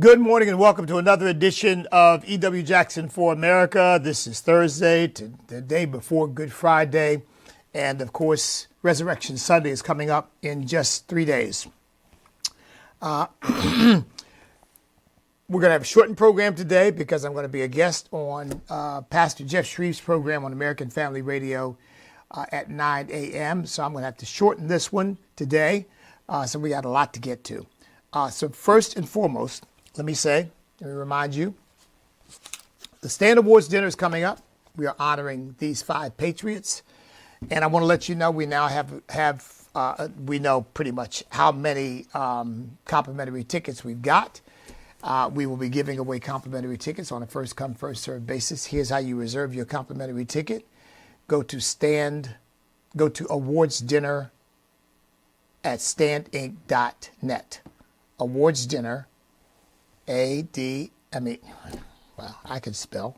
Good morning and welcome to another edition of E.W. Jackson for America. This is Thursday, the day before Good Friday. And of course, Resurrection Sunday is coming up in just 3 days. We're going to have a shortened program today because I'm going to be a guest on Pastor Jeff Shreve's program on American Family Radio at 9 a.m. So I'm going to have to shorten this one today. So we got a lot to get to. So first and foremost, let me remind you, the Stand Awards dinner is coming up. We are honoring these 5 patriots. And I want to let you know we now we know pretty much how many complimentary tickets we've got. We will be giving away complimentary tickets on a first come, first served basis. Here's how you reserve your complimentary ticket. Go to awards dinner at standinc.net. Awards dinner, I can spell,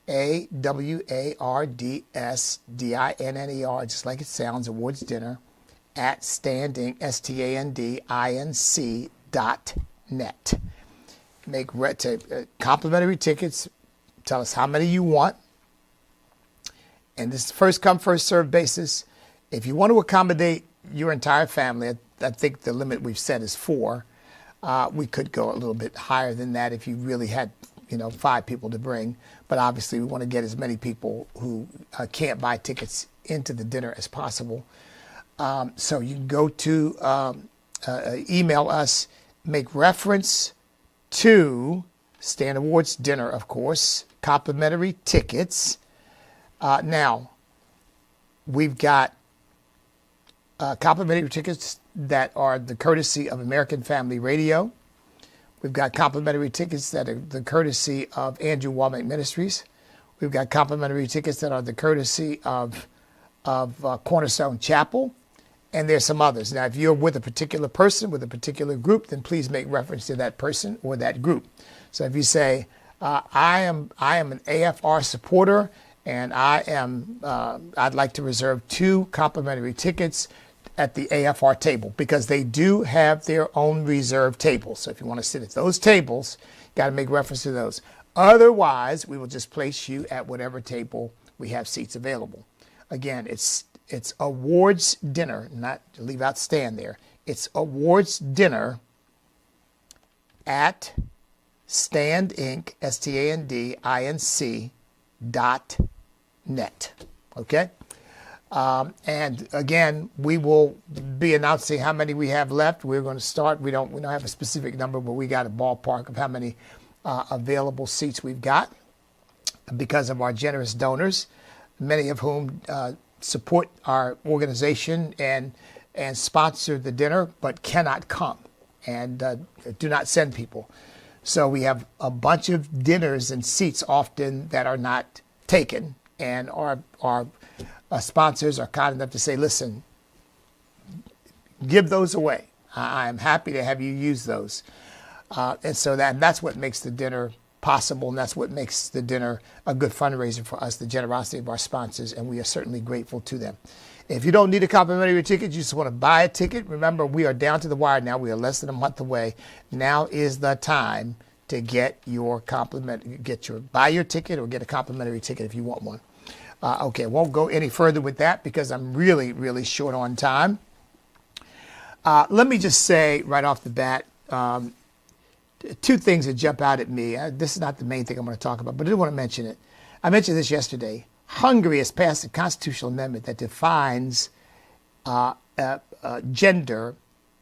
AWARDSDINNER, just like it sounds, awards dinner at standinc, STANDINC.net. Make complimentary tickets. Tell us how many you want. And this is first come, first served basis. If you want to accommodate your entire family, I think the limit we've set is 4. We could go a little bit higher than that if you really had, 5 people to bring. But obviously, we want to get as many people who can't buy tickets into the dinner as possible. So you can go to email us, make reference to Stand Awards dinner, of course, complimentary tickets. Now, we've got complimentary tickets that are the courtesy of American Family Radio. We've got complimentary tickets that are the courtesy of Andrew Womack Ministries. We've got complimentary tickets that are the courtesy of Cornerstone Chapel. And there's some others. Now, if you're with a particular person, with a particular group, then please make reference to that person or that group. So if you say, I am an AFR supporter, and I'd like to reserve 2 complimentary tickets at the AFR table, because they do have their own reserved tables. So if you want to sit at those tables, you got to make reference to those. Otherwise, we will just place you at whatever table we have seats available. Again, it's awards dinner, not to leave out stand there. It's awards dinner at standinc, STANDINC.net. Okay? And again, we will be announcing how many we have left. We're going to start. We don't have a specific number, but we got a ballpark of how many available seats we've got because of our generous donors, many of whom support our organization and sponsor the dinner, but cannot come and do not send people. So we have a bunch of dinners and seats often that are not taken, and our sponsors are kind enough to say, listen, give those away. I'm happy to have you use those. And so that's what makes the dinner possible, and that's what makes the dinner a good fundraiser for us, the generosity of our sponsors, and we are certainly grateful to them. If you don't need a complimentary ticket, you just want to buy a ticket, remember, we are down to the wire now. We are less than a month away. Now is the time to get your buy your ticket or get a complimentary ticket if you want one. Okay, won't go any further with that because I'm really, really short on time. Let me just say right off the bat, 2 things that jump out at me. This is not the main thing I'm going to talk about, but I do want to mention it. I mentioned this yesterday. Hungary has passed a constitutional amendment that defines gender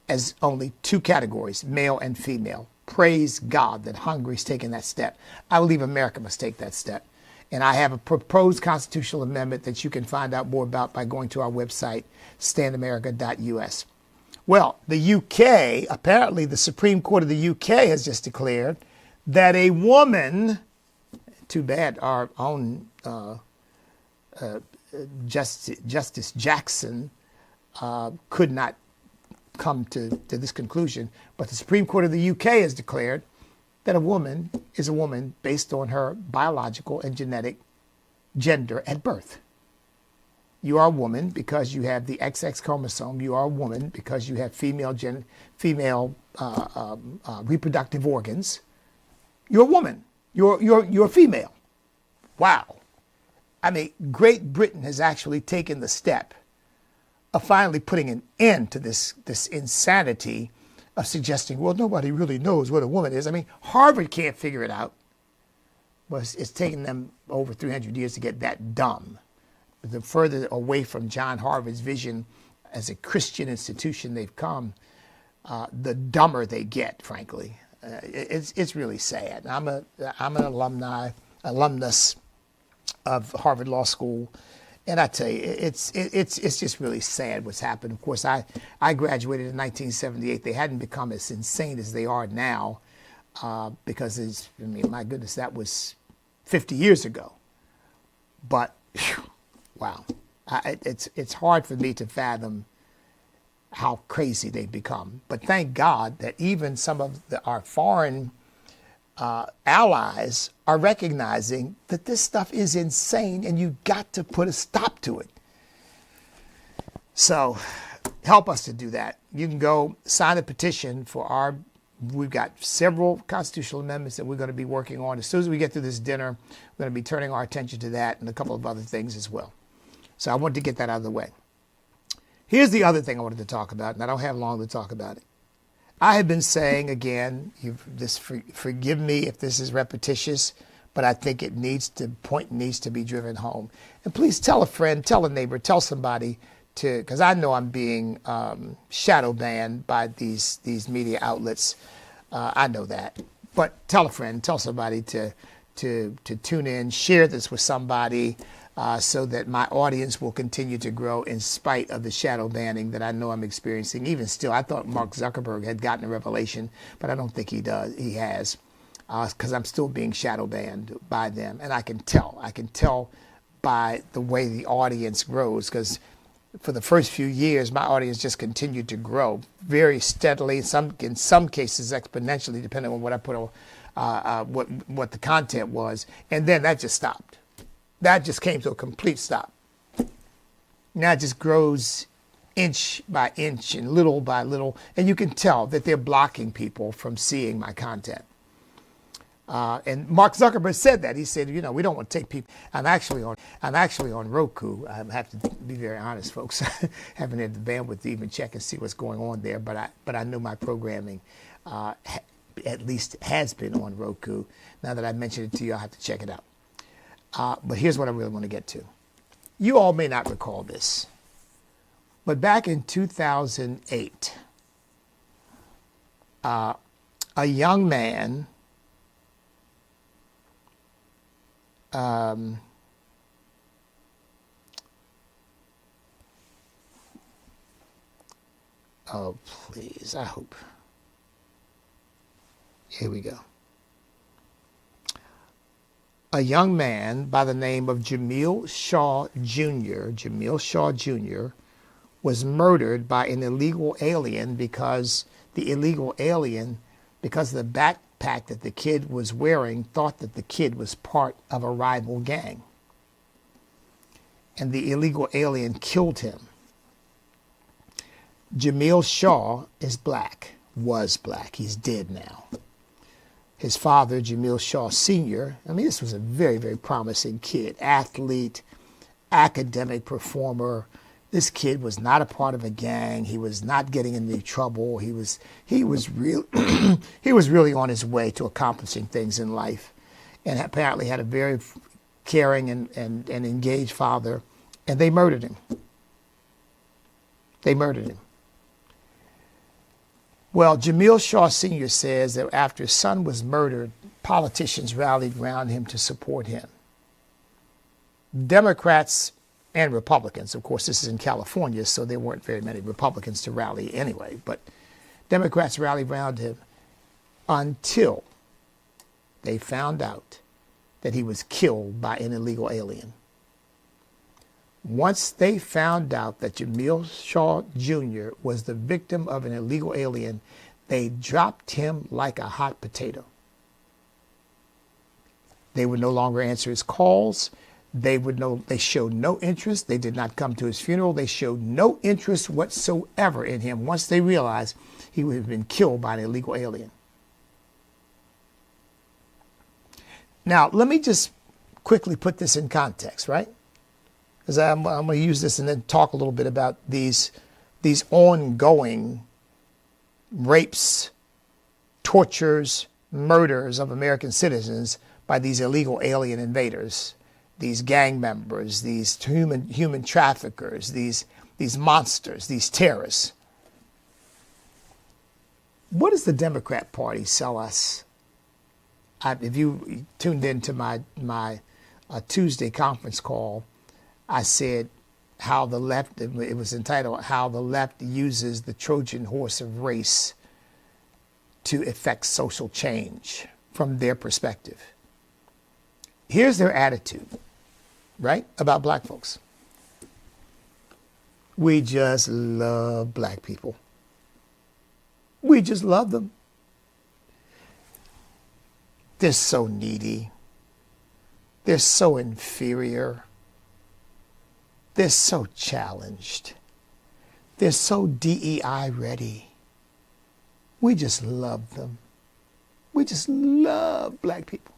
as only 2 categories, male and female. Praise God that Hungary's taken that step. I believe America must take that step. And I have a proposed constitutional amendment that you can find out more about by going to our website, standamerica.us. Well, the UK, apparently the Supreme Court of the UK has just declared that a woman, too bad our own Justice Jackson could not come to this conclusion, but the Supreme Court of the UK has declared that a woman is a woman based on her biological and genetic gender at birth. You are a woman because you have the XX chromosome. You are a woman because you have female reproductive organs. You're a woman. You're female. Wow. I mean, Great Britain has actually taken the step of finally putting an end to this insanity of suggesting, well, nobody really knows what a woman is. I mean, Harvard can't figure it out. Well, it's taken them over 300 years to get that dumb. The further away from John Harvard's vision as a Christian institution they've come, the dumber they get, frankly. It's really sad. I'm an alumnus of Harvard Law School, and I tell you, it's just really sad what's happened. Of course, I graduated in 1978. They hadn't become as insane as they are now, because my goodness, that was 50 years ago. But whew, wow, it's hard for me to fathom how crazy they've become. But thank God that even some of our foreign allies are recognizing that this stuff is insane and you got to put a stop to it. So help us to do that. You can go sign a petition for we've got several constitutional amendments that we're going to be working on. As soon as we get through this dinner, we're going to be turning our attention to that and a couple of other things as well. So I wanted to get that out of the way. Here's the other thing I wanted to talk about, and I don't have long to talk about it. I have been saying again, forgive me if this is repetitious, but I think the point needs to be driven home. And please tell a friend, tell a neighbor, tell somebody because I know I'm being shadow banned by these media outlets. I know that. But tell a friend, tell somebody to tune in, share this with somebody, so that my audience will continue to grow in spite of the shadow banning that I know I'm experiencing. Even still, I thought Mark Zuckerberg had gotten a revelation, but I don't think he does. He has, because I'm still being shadow banned by them. And I can tell by the way the audience grows, because for the first few years, my audience just continued to grow very steadily, in some cases exponentially, depending on what I put on, what the content was. And then that just stopped. That just came to a complete stop. Now it just grows inch by inch and little by little. And you can tell that they're blocking people from seeing my content. And Mark Zuckerberg said that. He said, we don't want to take people. I'm actually on Roku. I have to be very honest, folks. I haven't had the bandwidth to even check and see what's going on there. But I know my programming at least has been on Roku. Now that I mentioned it to you, I'll have to check it out. But here's what I really want to get to. You all may not recall this, but back in 2008, a young man oh, please, I hope. Here we go. A young man by the name of Jamil Shaw Jr. was murdered by an illegal alien because the backpack that the kid was wearing thought that the kid was part of a rival gang. And the illegal alien killed him. Jamil Shaw is black, was black. He's dead now. His father, Jamil Shaw Sr., this was a very, very promising kid, athlete, academic performer. This kid was not a part of a gang. He was not getting into trouble. He was really on his way to accomplishing things in life, and apparently had a very caring and engaged father, and they murdered him. Well, Jamil Shaw Sr. says that after his son was murdered, politicians rallied around him to support him. Democrats and Republicans, of course, this is in California, so there weren't very many Republicans to rally anyway, but Democrats rallied around him until they found out that he was killed by an illegal alien. Once they found out that Jamil Shaw Jr. was the victim of an illegal alien, they dropped him like a hot potato. They would no longer answer his calls. They showed no interest. They did not come to his funeral. They showed no interest whatsoever in him once they realized he would have been killed by an illegal alien. Now, let me just quickly put this in context, right? Because I'm going to use this and then talk a little bit about these ongoing rapes, tortures, murders of American citizens by these illegal alien invaders, these gang members, these human traffickers, these monsters, these terrorists. What does the Democrat Party sell us? If you tuned into my Tuesday conference call, I said how the left, it was entitled, How the Left Uses the Trojan Horse of Race to Effect Social Change from their perspective. Here's their attitude, right, about black folks. We just love black people. We just love them. They're so needy. They're so inferior. They're so challenged. They're so DEI ready. We just love them. We just love black people.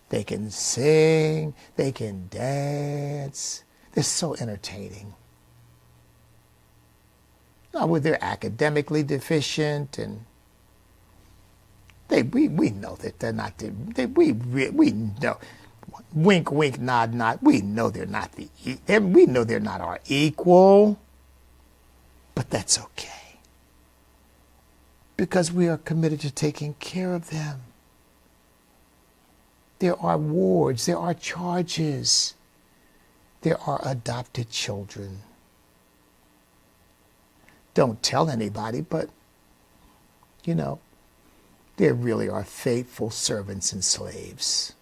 They can sing. They can dance. They're so entertaining. Now, they're academically deficient and we know that they're not. We know, wink, wink, nod, nod. We know they're not we know they're not our equal, but that's okay because we are committed to taking care of them. There are wards, there are charges, there are adopted children. Don't tell anybody, but there really are faithful servants and slaves.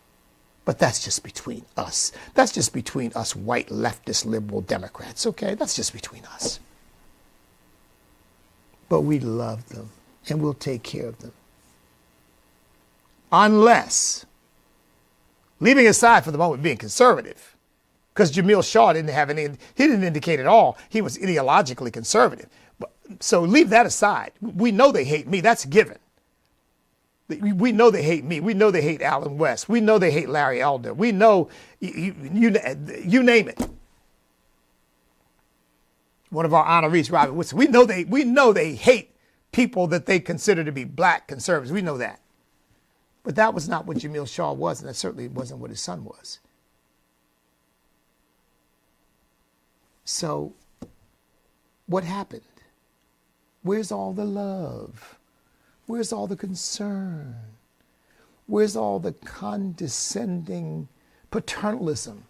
But that's just between us. That's just between us white leftist liberal Democrats, okay? That's just between us. But we love them and we'll take care of them. Unless, leaving aside for the moment being conservative, because Jamil Shaw he didn't indicate at all he was ideologically conservative. So leave that aside. We know they hate me. That's a given. We know they hate me. We know they hate Alan West. We know they hate Larry Elder. We know, you name it. One of our honorees, Robert Woodson. We know they hate people that they consider to be black conservatives. We know that. But that was not what Jamil Shaw was, and that certainly wasn't what his son was. So, what happened? Where's all the love? Where's all the concern? Where's all the condescending paternalism?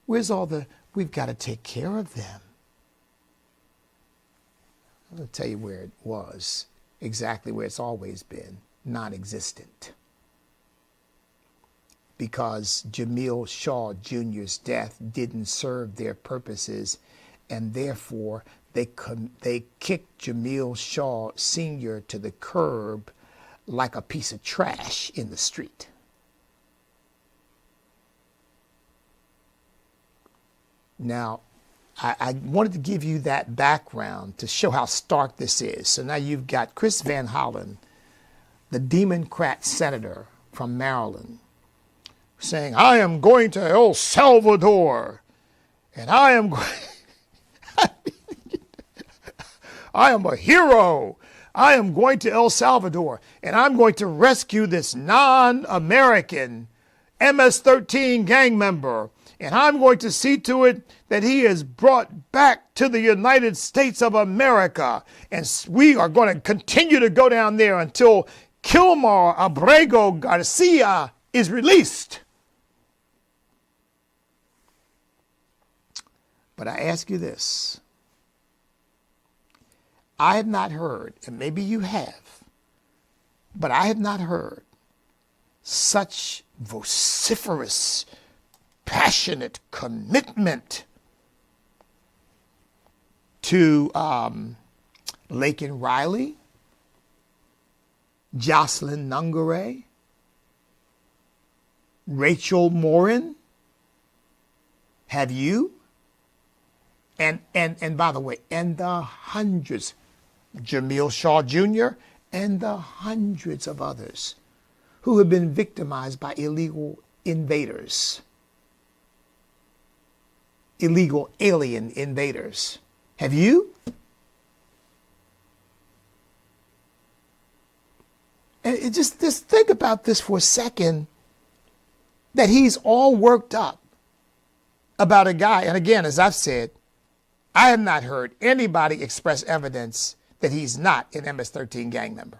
Where's all the, we've got to take care of them? I'm going to tell you where it was, exactly where it's always been, non-existent. Because Jamil Shaw Jr.'s death didn't serve their purposes, and therefore they kicked Jamil Shaw Sr. to the curb like a piece of trash in the street. Now, I wanted to give you that background to show how stark this is. So now you've got Chris Van Hollen, the Democrat senator from Maryland, saying, I am going to El Salvador, and I am going... I am a hero. I am going to El Salvador, and I'm going to rescue this non-American MS-13 gang member, and I'm going to see to it that he is brought back to the United States of America, and we are going to continue to go down there until Kilmar Abrego Garcia is released. But I ask you this. I have not heard, and maybe you have, but I have not heard such vociferous, passionate commitment to Laken Riley, Jocelyn Nungare, Rachel Morin? Have you? And by the way, and the hundreds, Jamil Shaw Jr., and the hundreds of others who have been victimized by illegal invaders, illegal alien invaders. Have you? And just think about this for a second, that he's all worked up about a guy. And again, as I've said, I have not heard anybody express evidence that he's not an MS-13 gang member.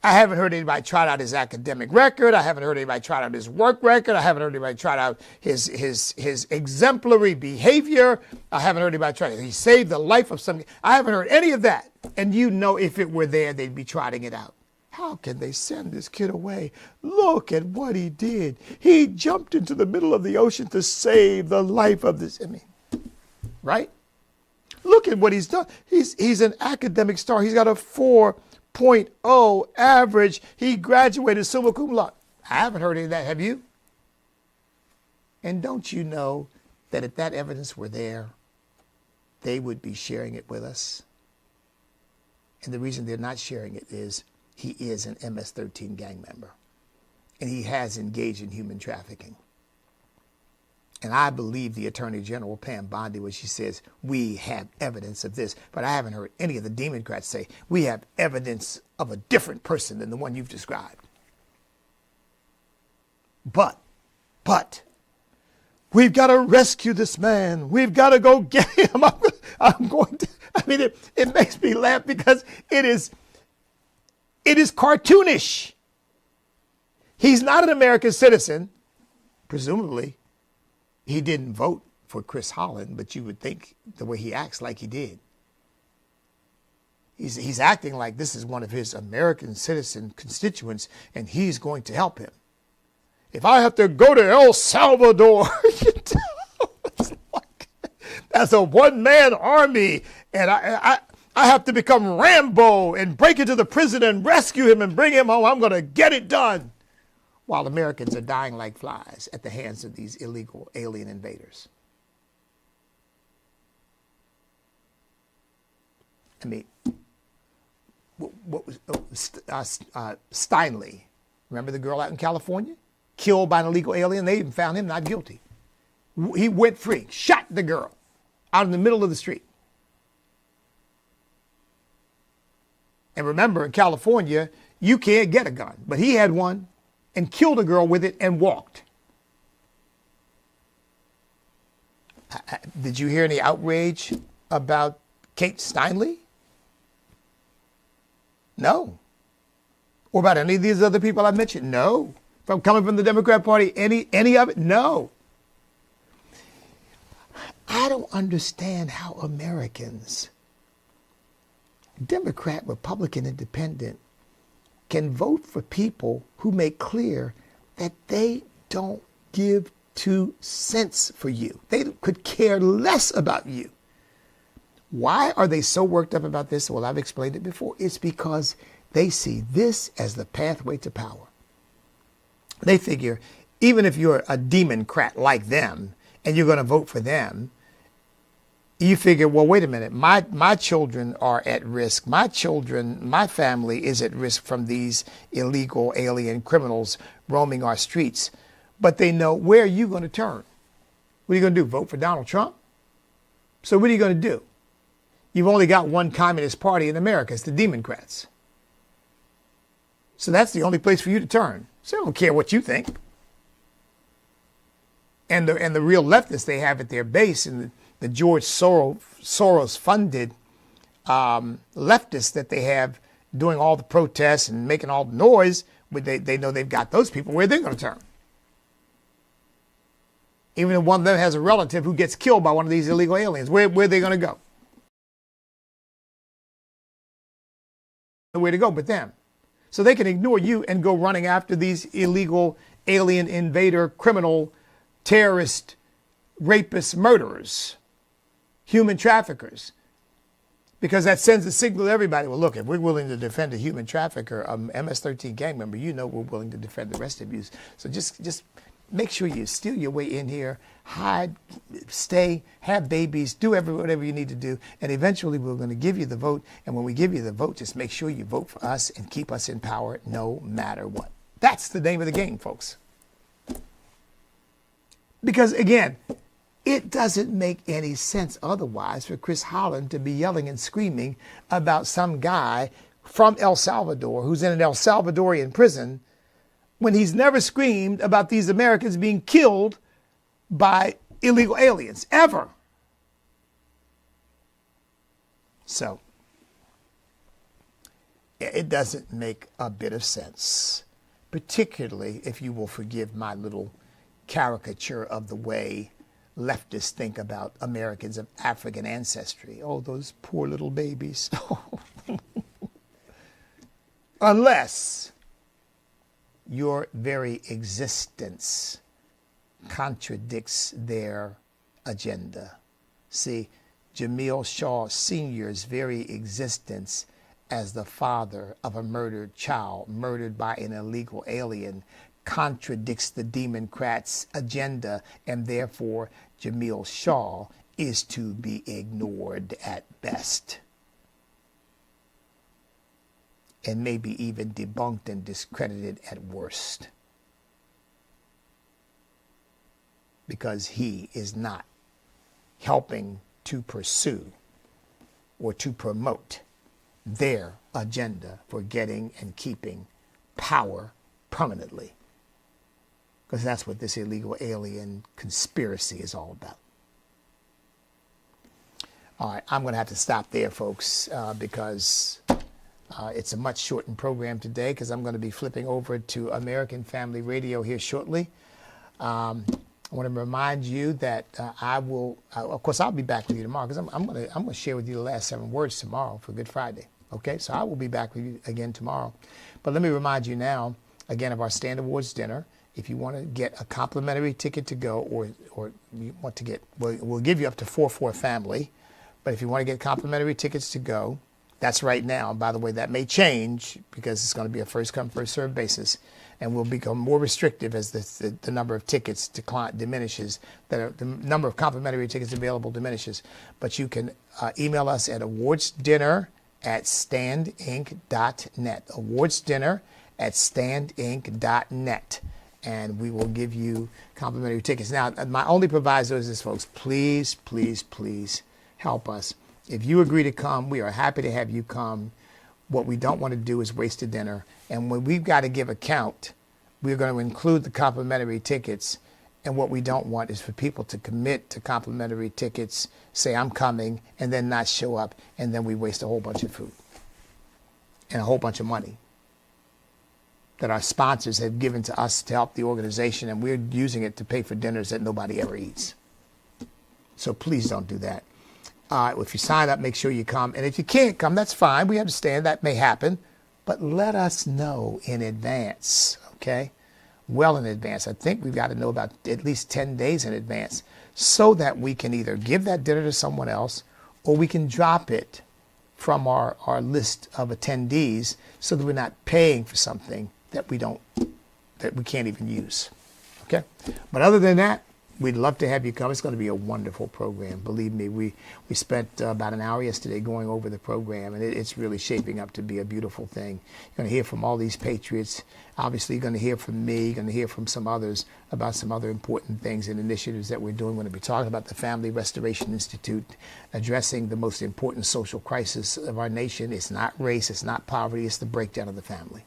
I haven't heard anybody trot out his academic record. I haven't heard anybody trot out his work record. I haven't heard anybody trot out his exemplary behavior. I haven't heard anybody trot out. He saved the life of somebody. I haven't heard any of that. And you know, if it were there, they'd be trotting it out. How can they send this kid away? Look at what he did. He jumped into the middle of the ocean to save the life of this. I mean, right? Look at what he's done. He's an academic star. He's got a 4.0 average. He graduated summa cum laude. I haven't heard any of that. Have you? And don't you know that if that evidence were there, they would be sharing it with us? And the reason they're not sharing it is he is an MS-13 gang member. And he has engaged in human trafficking. And I believe the Attorney General, Pam Bondi, when she says, we have evidence of this. But I haven't heard any of the Democrats say, we have evidence of a different person than the one you've described. But, we've got to rescue this man. We've got to go get him. I'm going to, I mean, it makes me laugh because it is cartoonish. He's not an American citizen, presumably. He didn't vote for Chris Holland, but you would think the way he acts like he did. He's acting like this is one of his American citizen constituents, and he's going to help him. If I have to go to El Salvador, it's like, as a one-man army, and I have to become Rambo and break into the prison and rescue him and bring him home, I'm going to get it done. While Americans are dying like flies at the hands of these illegal alien invaders. I mean, what was Steinle? Remember the girl out in California? Killed by an illegal alien. They even found him not guilty. He went free, shot the girl out in the middle of the street. And remember, in California, you can't get a gun, but he had one and killed a girl with it and walked. Did you hear any outrage about Kate Steinle? No. Or about any of these other people I mentioned? No. From coming from the Democrat Party, any of it? No. I don't understand how Americans, Democrat, Republican, Independent, can vote for people who make clear that they don't give 2 cents for you. They could care less about you. Why are they so worked up about this? Well, I've explained it before. It's because they see this as the pathway to power. They figure even if you're a Democrat like them and you're going to vote for them, you figure, well, wait a minute, my children are at risk. My family is at risk from these illegal alien criminals roaming our streets. But they know, where are you going to turn? What are you going to do, vote for Donald Trump? So what are you going to do? You've only got one communist party in America. It's the Democrats. So that's the only place for you to turn. So I don't care what you think. And the real leftists they have at their base, and the George Soros-funded leftists that they have doing all the protests and making all the noise, but they know they've got those people. Where they're going to turn? Even if one of them has a relative who gets killed by one of these illegal aliens, where are they going to go? Nowhere to go but them. So they can ignore you and go running after these illegal alien invader, criminal, terrorist, rapists, murderers, human traffickers. Because that sends a signal to everybody. Well, look, if we're willing to defend a human trafficker, MS-13 gang member, you know we're willing to defend the rest of you. So just make sure you steal your way in here, hide, stay, have babies, do whatever you need to do. And eventually we're going to give you the vote. And when we give you the vote, just make sure you vote for us and keep us in power no matter what. That's the name of the game, folks. Because, again, it doesn't make any sense otherwise for Chris Holland to be yelling and screaming about some guy from El Salvador who's in an El Salvadorian prison when he's never screamed about these Americans being killed by illegal aliens, ever. So, it doesn't make a bit of sense, particularly if you will forgive my little caricature of the way leftists think about Americans of African ancestry. Oh, those poor little babies. Unless your very existence contradicts their agenda. See, Jamil Shaw Sr.'s very existence as the father of a murdered child, murdered by an illegal alien, contradicts the Democrats' agenda, and therefore Jamil Shaw is to be ignored at best, and maybe even debunked and discredited at worst, because he is not helping to pursue or to promote their agenda for getting and keeping power permanently. Because that's what this illegal alien conspiracy is all about. All right, I'm going to have to stop there, folks, because it's a much shortened program today, because I'm going to be flipping over to American Family Radio here shortly. I want to remind you that of course, I'll be back with you tomorrow, because I'm going to share with you the last 7 words tomorrow for Good Friday. Okay, so I will be back with you again tomorrow. But let me remind you now, again, of our Stand Awards dinner. If you want to get a complimentary ticket to go, or you want to get, we'll give you up to 4 for a family. But if you want to get complimentary tickets to go, that's right now. By the way, that may change because it's going to be a first come, first served basis, and will become more restrictive as the number of tickets diminishes. The number of complimentary tickets available diminishes. But you can email us at awardsdinner@standinc.net. awardsdinner@standinc.net. And we will give you complimentary tickets. Now, my only proviso is this, folks. Please, please, please help us. If you agree to come, we are happy to have you come. What we don't want to do is waste a dinner. And when we've got to give account, we're going to include the complimentary tickets. And what we don't want is for people to commit to complimentary tickets, say, I'm coming, and then not show up. And then we waste a whole bunch of food and a whole bunch of money that our sponsors have given to us to help the organization, and we're using it to pay for dinners that nobody ever eats. So please don't do that. If you sign up, make sure you come. And if you can't come, that's fine. We understand that may happen. But let us know in advance, okay? Well in advance. I think we've got to know about at least 10 days in advance so that we can either give that dinner to someone else or we can drop it from our list of attendees so that we're not paying for something that we can't even use. Okay? But other than that, we'd love to have you come. It's going to be a wonderful program. Believe me, we spent about an hour yesterday going over the program, and it's really shaping up to be a beautiful thing. You're going to hear from all these patriots. Obviously, you're going to hear from me. You're going to hear from some others about some other important things and initiatives that we're doing. We're going to be talking about the Family Restoration Institute, addressing the most important social crisis of our nation. It's not race. It's not poverty. It's the breakdown of the family.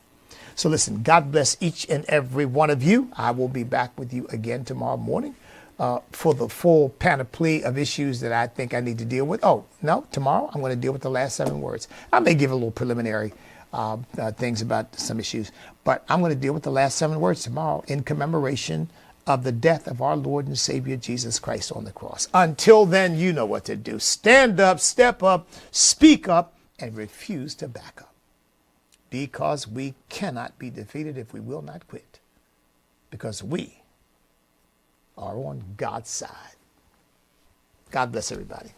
So listen, God bless each and every one of you. I will be back with you again tomorrow morning for the full panoply of issues that I think I need to deal with. Oh, no, tomorrow I'm going to deal with the last 7 words. I may give a little preliminary things about some issues, but I'm going to deal with the last 7 words tomorrow in commemoration of the death of our Lord and Savior Jesus Christ on the cross. Until then, you know what to do. Stand up, step up, speak up, and refuse to back up. Because we cannot be defeated if we will not quit. Because we are on God's side. God bless everybody.